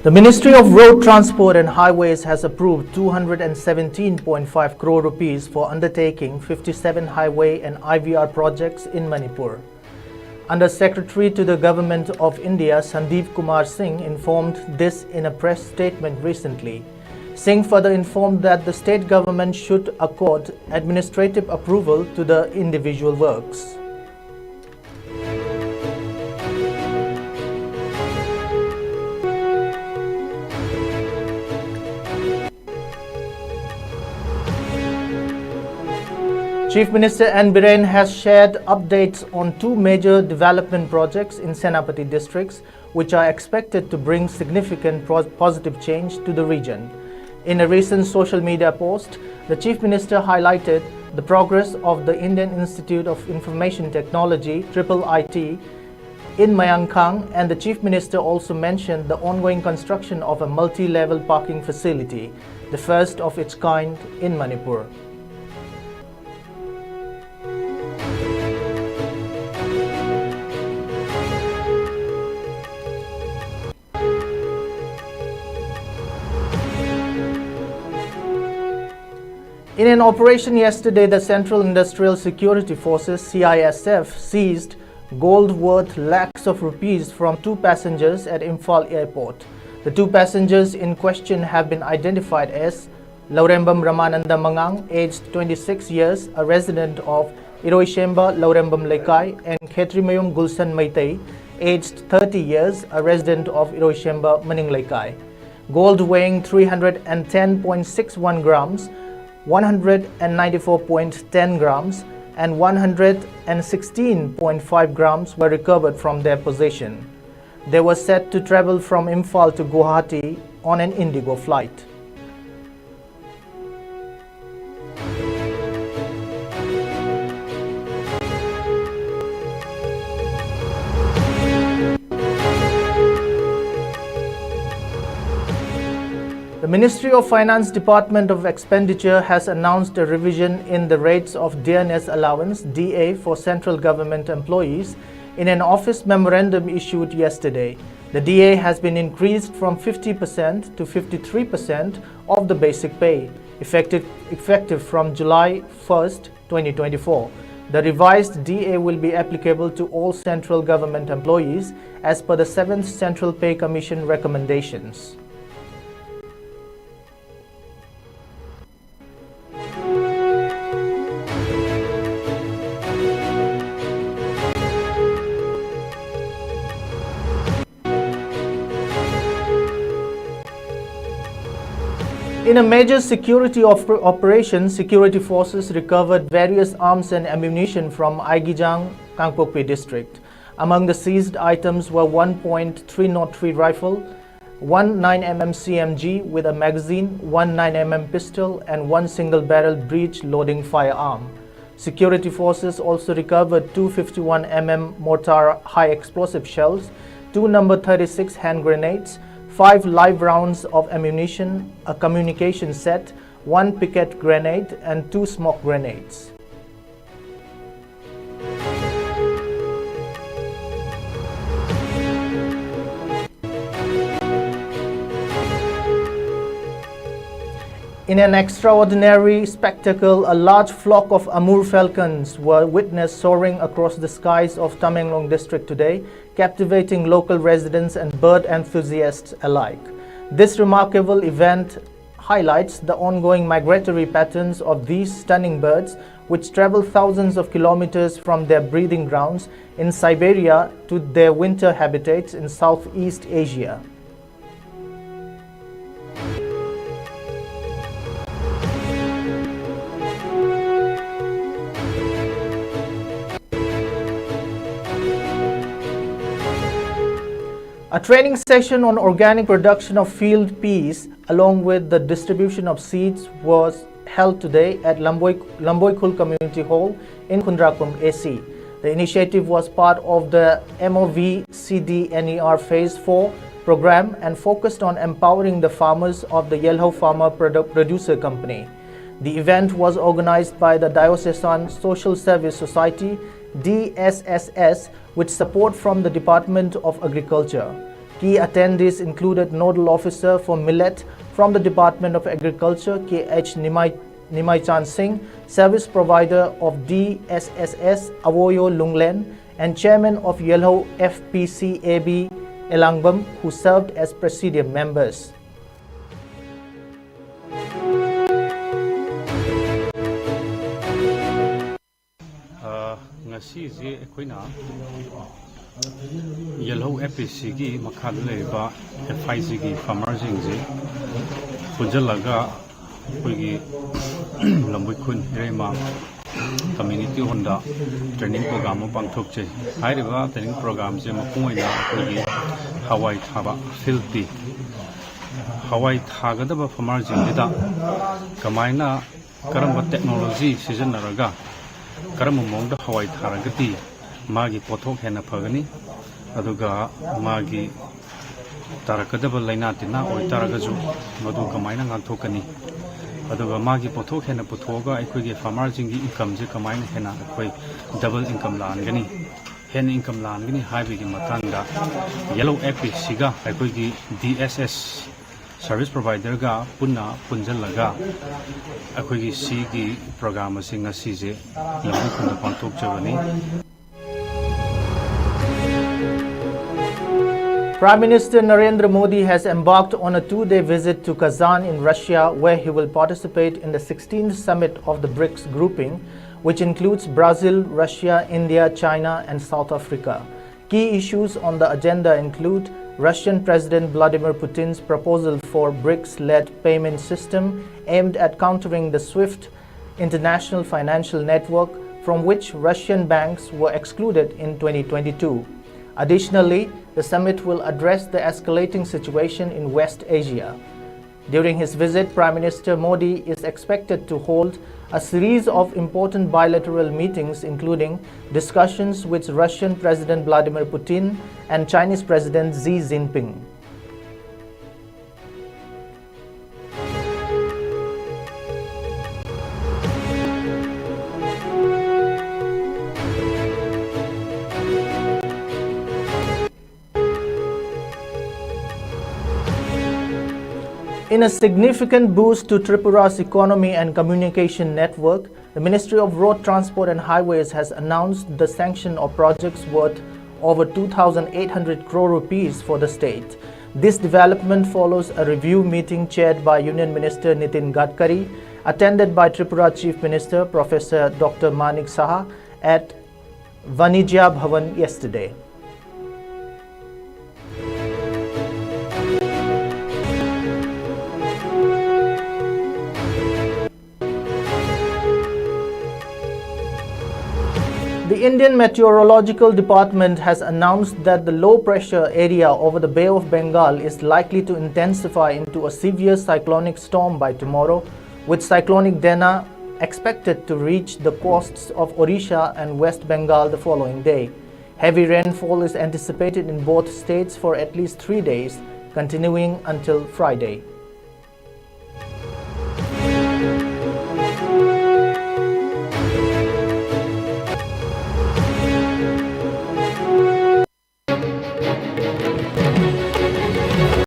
The Ministry of Road Transport and Highways has approved 217.5 crore rupees for undertaking 57 highway and IVR projects in Manipur. Under Secretary to the Government of India, Sandeep Kumar Singh informed this in a press statement recently. Singh further informed that the state government should accord administrative approval to the individual works. Chief Minister N. Biren has shared updates on two major development projects in Senapati districts, which are expected to bring significant positive change to the region. In a recent social media post, the Chief Minister highlighted the progress of the Indian Institute of Information Technology (IIIT) in Mayankang, and the Chief Minister also mentioned the ongoing construction of a multi-level parking facility, the first of its kind in Manipur. In an operation yesterday, the Central Industrial Security Forces (CISF) seized gold worth lakhs of rupees from two passengers at Imphal Airport. The two passengers in question have been identified as Laurembam Ramananda Mangang, aged 26 years, a resident of Iroishemba, Laurembam Lekai, and Khetrimayum Gulsan Maitai, aged 30 years, a resident of Iroishemba, Maning Lekai. Gold weighing 310.61 grams, 194.10 grams and 116.5 grams were recovered from their possession. They were set to travel from Imphal to Guwahati on an Indigo flight. The Ministry of Finance Department of Expenditure has announced a revision in the rates of dearness allowance (DA) for central government employees in an office memorandum issued yesterday. The DA has been increased from 50% to 53% of the basic pay, effective from July 1st, 2024. The revised DA will be applicable to all central government employees as per the 7th Central Pay Commission recommendations. In a major security operation, security forces recovered various arms and ammunition from Aigijang, Kangpokpi district. Among the seized items were 1.303 rifle, one 9mm CMG with a magazine, one 9mm pistol, and one single-barrel breech-loading firearm. Security forces also recovered two 51mm mortar high-explosive shells, two number 36 hand grenades, 5 live rounds of ammunition, a communication set, one picket grenade, and 2 smoke grenades. In an extraordinary spectacle, a large flock of Amur falcons were witnessed soaring across the skies of Tamenglong district today, captivating local residents and bird enthusiasts alike. This remarkable event highlights the ongoing migratory patterns of these stunning birds, which travel thousands of kilometers from their breeding grounds in Siberia to their winter habitats in Southeast Asia. A training session on organic production of field peas along with the distribution of seeds was held today at Lamboikul Community Hall in Kundrakum, AC. The initiative was part of the MOV-CDNER Phase 4 program and focused on empowering the farmers of the Yelhow Farmer Producer Company. The event was organized by the Diocesan Social Service Society, DSSS, with support from the Department of Agriculture. Key attendees included Nodal Officer for Millet from the Department of Agriculture, K.H. Nimaichan Singh, Service Provider of DSSS, Avoyo Lunglen, and Chairman of Yellow FPC AB, Elangbam, who served as Presidium members. Ngasi Yellow FPC ki makhad leba FIC ki farmers ji pujalaga koigi lambui khun rema community honda training program pangthok che hairiba training program je mapungoina koigi hawai thaba filti hawai thagadaba farmers ji da kamaina karamba technology sijanaraga karamba mongda hawai tharagati magi pothok hena phagani aduga magi tarakadaba laina tina oi taragaju madu kamaina ngantokani aduga magi pothok hena puthoga aikoi farmer jingi income je kamaina hena akoi double income langani hen income langani haibi gi matangda yellow FPC ga aikoi gi DSS service provider ga punna punjalaga akoi gi C gi program singa si je lamu khunda pantok chabani. Prime Minister Narendra Modi has embarked on a two-day visit to Kazan in Russia, where he will participate in the 16th summit of the BRICS grouping, which includes Brazil, Russia, India, China, and South Africa. Key issues on the agenda include Russian President Vladimir Putin's proposal for BRICS-led payment system aimed at countering the SWIFT international financial network, from which Russian banks were excluded in 2022. Additionally, the summit will address the escalating situation in West Asia. During his visit, Prime Minister Modi is expected to hold a series of important bilateral meetings, including discussions with Russian President Vladimir Putin and Chinese President Xi Jinping. In a significant boost to Tripura's economy and communication network, the Ministry of Road Transport and Highways has announced the sanction of projects worth over 2,800 crore rupees for the state. This development follows a review meeting chaired by Union Minister Nitin Gadkari, attended by Tripura Chief Minister Professor Dr. Manik Saha at Vanijya Bhavan yesterday. The Indian Meteorological Department has announced that the low-pressure area over the Bay of Bengal is likely to intensify into a severe cyclonic storm by tomorrow, with cyclonic Dena expected to reach the coasts of Odisha and West Bengal the following day. Heavy rainfall is anticipated in both states for at least 3 days, continuing until Friday.